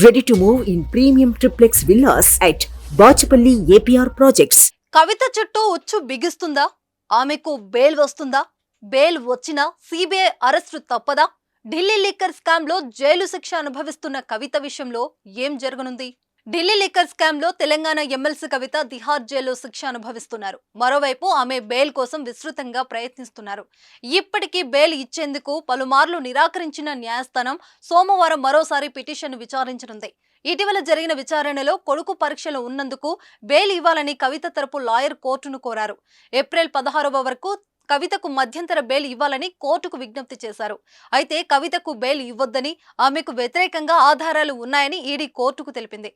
Ready to move in premium triplex villas at Bachapalli APR Projects. కవిత చుట్టూ ఉచ్చు బిగిస్తుందా? ఆమెకు bail వస్తుందా? బెయిల్ వచ్చినా సిబిఐ అరెస్టు తప్పదా? ఢిల్లీ లిక్కర్ స్కామ్ లో జైలు శిక్ష అనుభవిస్తున్న కవిత విషయంలో ఏం జరగనుంది? ఢిల్లీ లిక్కర్ స్కామ్ లో తెలంగాణ ఎమ్మెల్సీ కవిత తిహార్ జైల్లో శిక్ష అనుభవిస్తున్నారు. మరోవైపు ఆమె బెయిల్ కోసం విస్తృతంగా ప్రయత్నిస్తున్నారు. ఇప్పటికీ బెయిల్ ఇచ్చేందుకు పలుమార్లు నిరాకరించిన న్యాయస్థానం సోమవారం మరోసారి పిటిషన్ విచారించనుంది. ఇటీవల జరిగిన విచారణలో కొడుకు పరీక్షలు ఉన్నందుకు బెయిల్ ఇవ్వాలని కవిత తరపు లాయర్ కోర్టును కోరారు. ఏప్రిల్ 16వ వరకు కవితకు మధ్యంతర బెయిల్ ఇవ్వాలని కోర్టుకు విజ్ఞప్తి చేశారు. అయితే కవితకు బెయిల్ ఇవ్వొద్దని, ఆమెకు వ్యతిరేకంగా ఆధారాలు ఉన్నాయని ఈడీ కోర్టుకు తెలిపింది.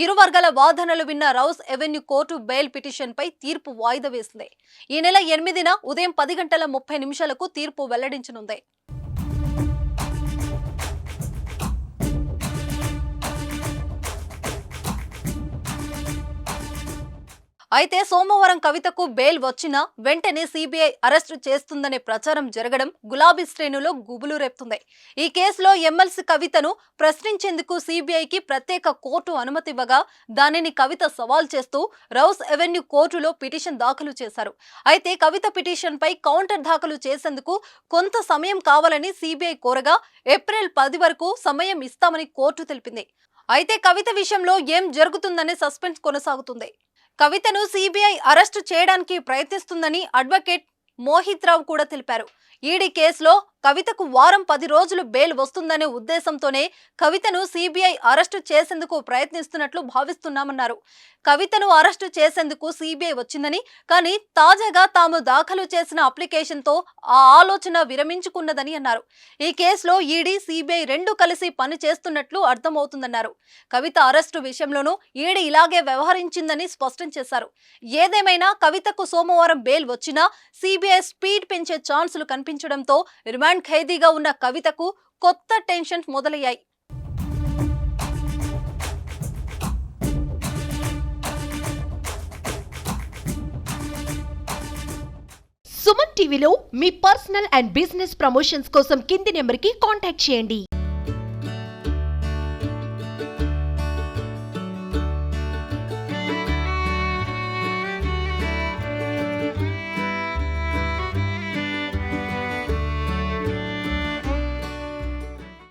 ఇరు వర్గాల వాదనలు విన్న Rouse Avenue court bail petition పై తీర్పు వాయిదా వేసింది. ఈ నెల 8న ఉదయం 10:30 తీర్పు వెల్లడించనుంది. అయితే సోమవారం కవితకు బెయిల్ వచ్చినా వెంటనే సిబిఐ అరెస్టు చేస్తుందనే ప్రచారం జరగడం గులాబీ శ్రేణులో గుబులు రేపుతుంది. ఈ కేసులో ఎమ్మెల్సీ కవితను ప్రశ్నించేందుకు సిబిఐకి ప్రత్యేక కోర్టు అనుమతివ్వగా దానిని కవిత సవాల్ చేస్తూ రౌస్ ఎవెన్యూ కోర్టులో పిటిషన్ దాఖలు చేశారు. అయితే కవిత పిటిషన్ పై కౌంటర్ దాఖలు చేసేందుకు కొంత సమయం కావాలని సిబిఐ కోరగా ఏప్రిల్ 10 వరకు సమయం ఇస్తామని కోర్టు తెలిపింది. అయితే కవిత విషయంలో ఏం జరుగుతుందనే సస్పెన్స్ కొనసాగుతుంది. కవితను సిబిఐ అరెస్టు చేయడానికి ప్రయత్నిస్తుందని అడ్వకేట్ మోహిత్ రావు కూడా తెలిపారు. ఈడీ కేసులో కవితకు వారం 10 రోజులు బెయిల్ వస్తుందనే ఉద్దేశంతోనే కవితను సిబిఐ అరెస్టు చేసేందుకు ప్రయత్నిస్తున్నట్లు భావిస్తున్నామన్నారు. కవితను అరెస్టు చేసేందుకు సిబిఐ వచ్చిందని, కానీ తాజాగా తాము దాఖలు చేసిన అప్లికేషన్తో ఆ ఆలోచన విరమించుకున్నదని అన్నారు. ఈ కేసులో ఈడీ, సిబిఐ రెండు కలిసి పని చేస్తున్నట్లు అర్థమవుతుందన్నారు. కవిత అరెస్టు విషయంలోనూ ఈడీ ఇలాగే వ్యవహరించిందని స్పష్టం చేశారు. ఏదేమైనా కవితకు సోమవారం బెయిల్ వచ్చినా సిబిఐ స్పీడ్ పెంచే ఛాన్సులు కనిపించడంతో రిమాండ్ ఖైదీగా ఉన్న కవితకు కొత్త టెన్షన్స్ మొదలయ్యాయి. సుమన్ టీవీలో మీ పర్సనల్ అండ్ బిజినెస్ ప్రమోషన్స్ కోసం కింది నెంబర్కి కాంటాక్ట్ చేయండి.